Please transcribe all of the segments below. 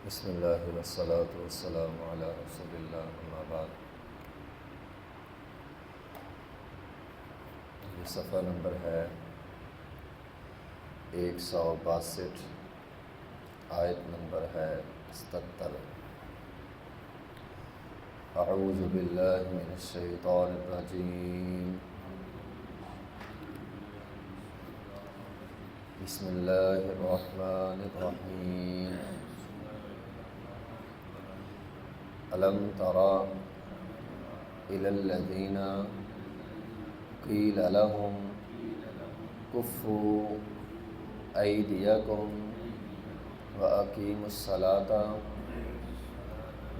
بسم اللہ والصلاة والسلام علی رسول اللہ اما بعد۔ یہ صفحہ نمبر ہے 162، آیت نمبر ہے 77۔ اعوذ باللہ من الشیطان الرجیم، بسم اللہ الرحمن الرحیم۔ الم تر الی الذین قیل لهم کفوا ایدیکم واقیموا الصلاۃ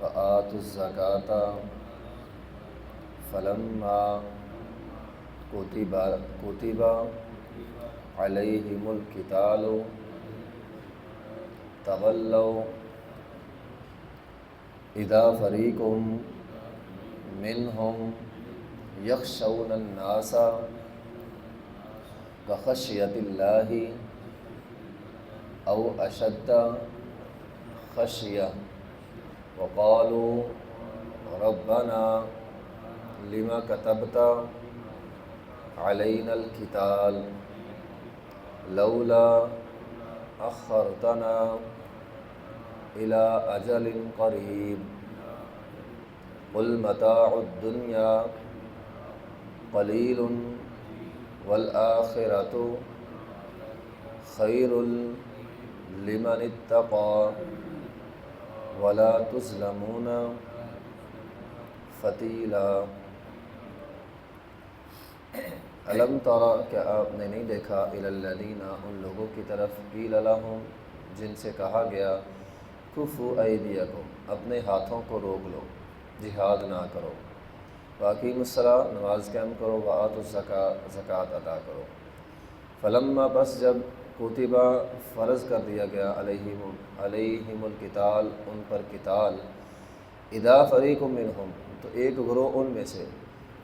وآتوا الزکاۃ فلما کتب علیہم القتال تولوا اذا فریق منہم یخشون الناس کخشیۃ اللہ او اشد خشیہ وقالوا ربنا لم كتبت علینا القتال لولا اخرتنا الى اجل قریب قل متاع الدنیا قلیل والآخرۃ خیر لمن اتقى ولا تظلمون فتیلا۔ الم ترى، کیا آپ نے نہیں دیکھا، الی الذین، ان لوگوں کی طرف، قیل لہم، جن سے کہا گیا، کفوا ایدیکم، اپنے ہاتھوں کو روک لو، جہاد نہ کرو، واقیموا الصلاۃ، نماز قائم کرو، وآتوا الزکاۃ، زکوٰۃ ادا کرو۔ فلما، پس جب، کتبہ، فرض کر دیا گیا، علیہم القتال، ان پر قتال، اذا فریق منہم، تو ایک گروہ ان میں سے،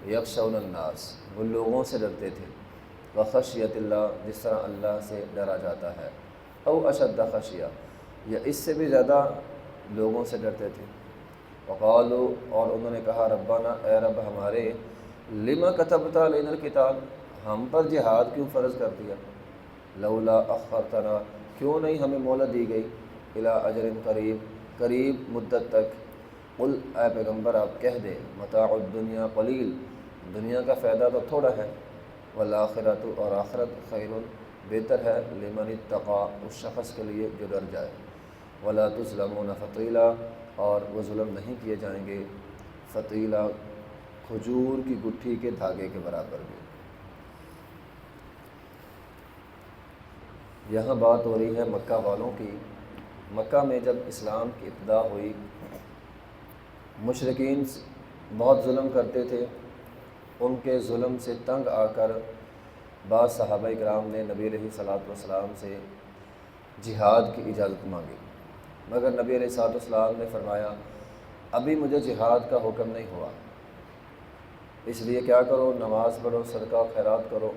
یخشون الناس، وہ لوگوں سے ڈرتے تھے، وخشیۃ اللہ، جس طرح اللہ سے ڈرا جاتا ہے، او اشد خشیہ، یا اس سے بھی زیادہ لوگوں سے ڈرتے تھے۔ وقالوا، اور انہوں نے کہا، ربنا، اے رب ہمارے، لم کتبت علینا القتال، ہم پر جہاد کیوں فرض کر دیا، لولا اخرتنا، کیوں نہیں ہمیں مہلت دی گئی، الی اجل قریب، قریب مدت تک۔ قل، اے پیغمبر آپ کہہ دیں، متاع الدنیا قلیل، دنیا کا فائدہ تو تھوڑا ہے، والآخرۃ، اور آخرت، خیر، بہتر ہے، لمن اتقى، اس شخص کے لیے جو ڈر جائے، ولا تظلمون فتیلا، اور وہ ظلم نہیں کیے جائیں گے، فتیلا، کھجور کی گٹھی کے دھاگے کے برابر بھی۔ یہاں بات ہو رہی ہے مکہ والوں کی۔ مکہ میں جب اسلام کی ابتدا ہوئی، مشرکین بہت ظلم کرتے تھے، ان کے ظلم سے تنگ آ کر بعض صحابہ کرام نے نبی علیہ الصلوۃ والسلام سے جہاد کی اجازت مانگی، مگر نبی علیہ الصلوۃ والسلام نے فرمایا، ابھی مجھے جہاد کا حکم نہیں ہوا، اس لیے کیا کرو، نماز پڑھو، صدقہ خیرات کرو۔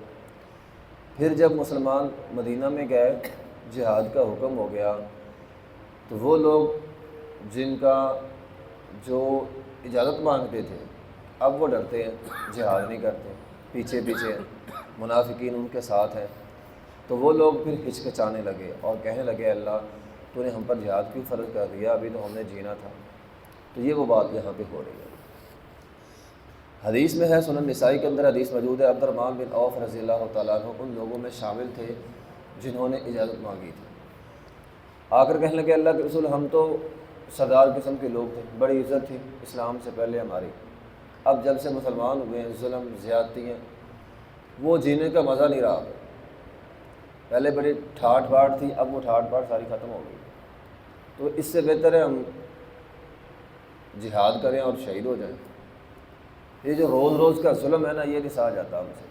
پھر جب مسلمان مدینہ میں گئے، جہاد کا حکم ہو گیا، تو وہ لوگ جن کا جو اجازت مانگتے تھے، اب وہ ڈرتے ہیں، جہاد نہیں کرتے، پیچھے پیچھے منافقین ان کے ساتھ ہیں، تو وہ لوگ پھر ہچکچانے لگے اور کہنے لگے، اللہ تو نے ہم پر جہاد کیوں فرض کر دیا، ابھی تو ہم نے جینا تھا۔ تو یہ وہ بات یہاں پہ ہو رہی ہے۔ حدیث میں ہے، سنن نسائی کے اندر حدیث موجود ہے، عبد الرحمن بن عوف رضی اللہ تعالیٰ عنہ ان لوگوں میں شامل تھے جنہوں نے اجازت مانگی تھی۔ آ کر کہنے لگے، اللہ کے رسول، ہم تو سردار قسم کے لوگ تھے، بڑی عزت تھی اسلام سے پہلے ہماری، اب جب سے مسلمان ہوئے ہیں، ظلم زیادتیاں، وہ جینے کا مزہ نہیں رہا۔ پہلے بڑی ٹھاٹ باٹ تھی، اب وہ ٹھاٹ باٹ ساری ختم ہو گئی، تو اس سے بہتر ہے ہم جہاد کریں اور شہید ہو جائیں۔ یہ جو روز روز کا ظلم ہے نا، یہ نہیں سہا جاتا ہم سے۔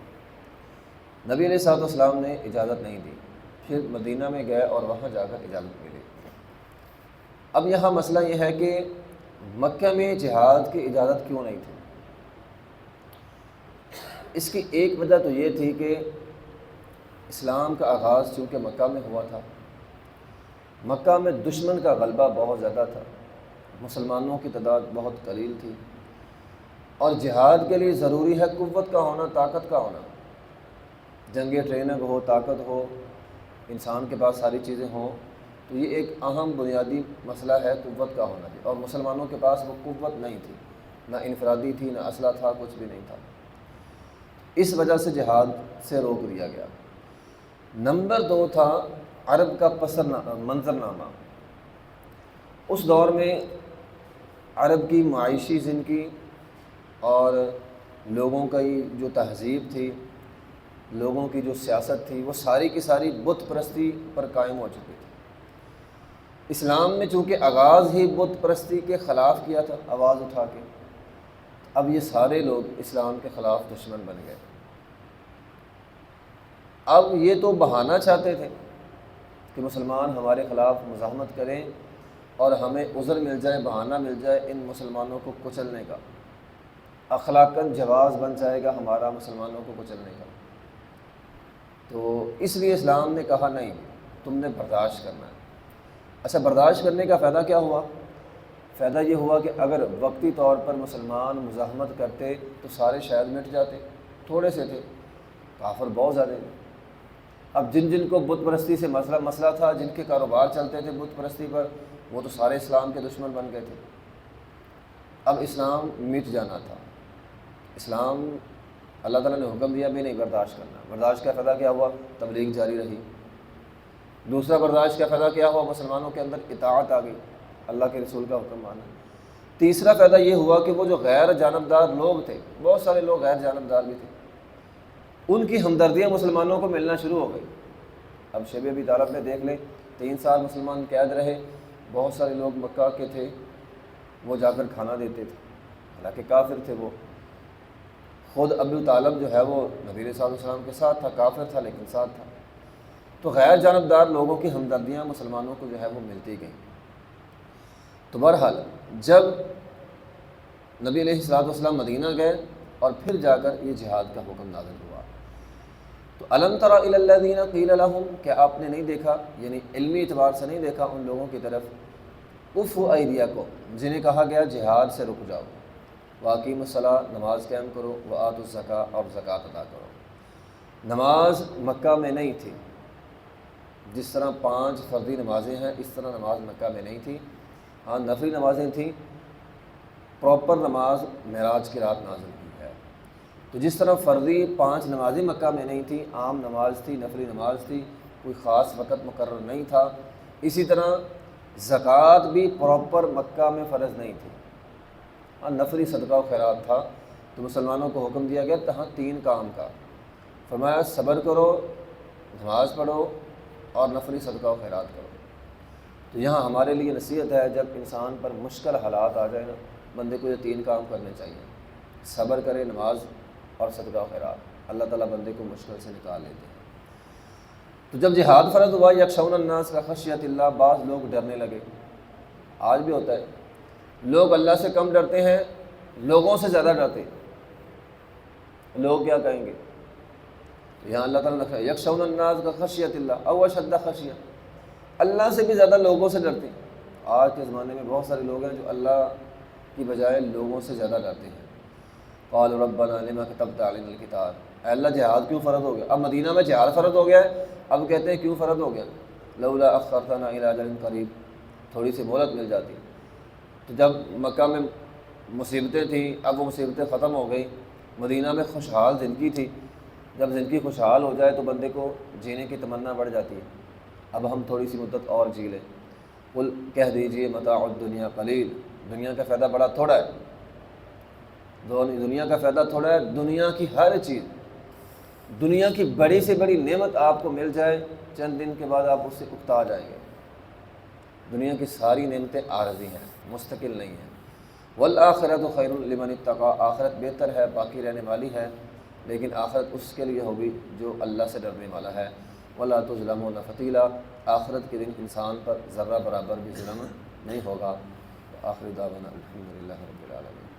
نبی علیہ الصلوۃ والسلام نے اجازت نہیں دی، پھر مدینہ میں گئے اور وہاں جا کر اجازت ملی۔ اب یہاں مسئلہ یہ ہے کہ مکہ میں جہاد کی اجازت کیوں نہیں تھی؟ اس کی ایک وجہ تو یہ تھی کہ اسلام کا آغاز چونکہ مکہ میں ہوا تھا، مکہ میں دشمن کا غلبہ بہت زیادہ تھا، مسلمانوں کی تعداد بہت قلیل تھی، اور جہاد کے لیے ضروری ہے قوت کا ہونا، طاقت کا ہونا۔ جنگ ٹریننگ ہو، طاقت ہو، انسان کے پاس ساری چیزیں ہوں، تو یہ ایک اہم بنیادی مسئلہ ہے قوت کا ہونا بھی، اور مسلمانوں کے پاس وہ قوت نہیں تھی، نہ انفرادی تھی، نہ اسلحہ تھا، کچھ بھی نہیں تھا۔ اس وجہ سے جہاد سے روک دیا گیا۔ نمبر 2 تھا عرب کا منظرنامہ۔ اس دور میں عرب کی معاشی زندگی اور لوگوں کی جو تہذیب تھی، لوگوں کی جو سیاست تھی، وہ ساری کی ساری بت پرستی پر قائم ہو چکی تھی۔ اسلام نے چونکہ آغاز ہی بت پرستی کے خلاف کیا تھا آواز اٹھا کے، اب یہ سارے لوگ اسلام کے خلاف دشمن بن گئے۔ اب یہ تو بہانہ چاہتے تھے کہ مسلمان ہمارے خلاف مزاحمت کریں اور ہمیں عذر مل جائے، بہانہ مل جائے ان مسلمانوں کو کچلنے کا، اخلاقاً جواز بن جائے گا ہمارا مسلمانوں کو کچلنے کا۔ تو اس لیے اسلام نے کہا نہیں، تم نے برداشت کرنا ہے۔ اچھا، برداشت کرنے کا فائدہ کیا ہوا؟ فائدہ یہ ہوا کہ اگر وقتی طور پر مسلمان مزاحمت کرتے تو سارے شاید مٹ جاتے، تھوڑے سے تھے، کافر بہت زیادہ تھے۔ اب جن کو بت پرستی سے مسئلہ تھا، جن کے کاروبار چلتے تھے بت پرستی پر، وہ تو سارے اسلام کے دشمن بن گئے تھے۔ اب اسلام مٹ جانا تھا۔ اسلام اللہ تعالیٰ نے حکم دیا بھی نہیں برداشت کرنا۔ برداشت کا فائدہ کیا ہوا؟ تبلیغ جاری رہی۔ دوسرا برداشت کا فائدہ کیا ہوا؟ مسلمانوں کے اندر اطاعت آ گئی، اللہ کے رسول کا حکم مانا۔ تیسرا فائدہ یہ ہوا کہ وہ جو غیر جانبدار لوگ تھے، بہت سارے لوگ غیر جانبدار بھی تھے، ان کی ہمدردیاں مسلمانوں کو ملنا شروع ہو گئی۔ اب شیب ابی طالب میں دیکھ لیں، 3 سال مسلمان قید رہے، بہت سارے لوگ مکہ کے تھے، وہ جا کر کھانا دیتے تھے، حالانکہ کافر تھے۔ وہ خود ابو طالب جو ہے وہ نبی صلی اللہ علیہ وسلم کے ساتھ تھا، کافر تھا لیکن ساتھ تھا۔ تو غیر جانبدار لوگوں کی ہمدردیاں مسلمانوں کو جو ہے وہ ملتی گئیں۔ تو بہرحال جب نبی علیہ الصلوۃ والسلام مدینہ گئے اور پھر جا کر یہ جہاد کا حکم نازل ہوا، تو الم تر الی الذین قیل لہم، کہ آپ نے نہیں دیکھا، یعنی علمی اعتبار سے نہیں دیکھا ان لوگوں کی طرف، کفوا ایدیکم، جنہیں کہا گیا جہاد سے رک جاؤ، واقیموا الصلاۃ، نماز قائم کرو، وآتوا الزکاۃ، اور زکوٰۃ ادا کرو۔ نماز مکہ میں نہیں تھی، جس طرح 5 فردی نمازیں ہیں اس طرح نماز مکہ میں نہیں تھی۔ ہاں نفلی نمازیں تھیں، پراپر نماز معراج کی رات نازل ہوئی ہے۔ تو جس طرح فردی 5 نمازیں مکہ میں نہیں تھیں، عام نماز تھی، نفلی نماز تھی، کوئی خاص وقت مقرر نہیں تھا، اسی طرح زکوٰۃ بھی پراپر مکہ میں فرض نہیں تھی، ہاں نفلی صدقہ و خیرات تھا۔ تو مسلمانوں کو حکم دیا گیا تہاں 3 کام کا، فرمایا صبر کرو، نماز پڑھو اور نفلی صدقہ و خیرات کرو۔ تو یہاں ہمارے لیے نصیحت ہے، جب انسان پر مشکل حالات آ جائیں نا، بندے کو یہ 3 کام کرنے چاہیے، صبر کرے، نماز اور صدقہ و خیرات، اللہ تعالیٰ بندے کو مشکل سے نکال لیتے ہیں۔ تو جب جہاد فرض ہوا، یخشون الناس کخشیۃ اللہ، بعض لوگ ڈرنے لگے۔ آج بھی ہوتا ہے، لوگ اللہ سے کم ڈرتے ہیں، لوگوں سے زیادہ ڈرتے ہیں، لوگ کیا کہیں گے۔ یہاں اللہ تعالیٰ نے یخشون الناس کخشیۃ اللہ او اشد خشیہ، اللہ سے بھی زیادہ لوگوں سے ڈرتے ہیں۔ آج کے زمانے میں بہت سارے لوگ ہیں جو اللہ کی بجائے لوگوں سے زیادہ ڈرتے ہیں۔ قالوا ربنا لما كتبت علينا الكتاب، اے اللہ جہاد کیوں فرض ہو گیا؟ اب مدینہ میں جہاد فرض ہو گیا ہے، اب کہتے ہیں کیوں فرض ہو گیا؟ لولا اخرتنا الى اجل قریب، تھوڑی سی مہلت مل جاتی۔ تو جب مکہ میں مصیبتیں تھیں، اب وہ مصیبتیں ختم ہو گئیں، مدینہ میں خوشحال زندگی تھی۔ جب زندگی خوشحال ہو جائے تو بندے کو جینے کی تمنا بڑھ جاتی ہے، اب ہم تھوڑی سی مدت اور جی لیں۔ قل، کہہ دیجئے، متاع الدنیا قلیل، دنیا کا فائدہ بڑا تھوڑا ہے، دنیا کا فائدہ تھوڑا ہے۔ دنیا کی ہر چیز، دنیا کی بڑی سے بڑی نعمت آپ کو مل جائے، چند دن کے بعد آپ اس سے اکتا جائیں گے۔ دنیا کی ساری نعمتیں عارضی ہیں، مستقل نہیں ہیں۔ والآخرۃ خیر لمن اتقی، آخرت بہتر ہے، باقی رہنے والی ہے، لیکن آخرت اس کے لیے ہوگی جو اللہ سے ڈرنے والا ہے۔ ولا تظلمون فتیلا، آخرت کے دن انسان پر ذرہ برابر بھی ظلم نہیں ہوگا۔ آخری دعوانا الحمدللہ رب العالمین۔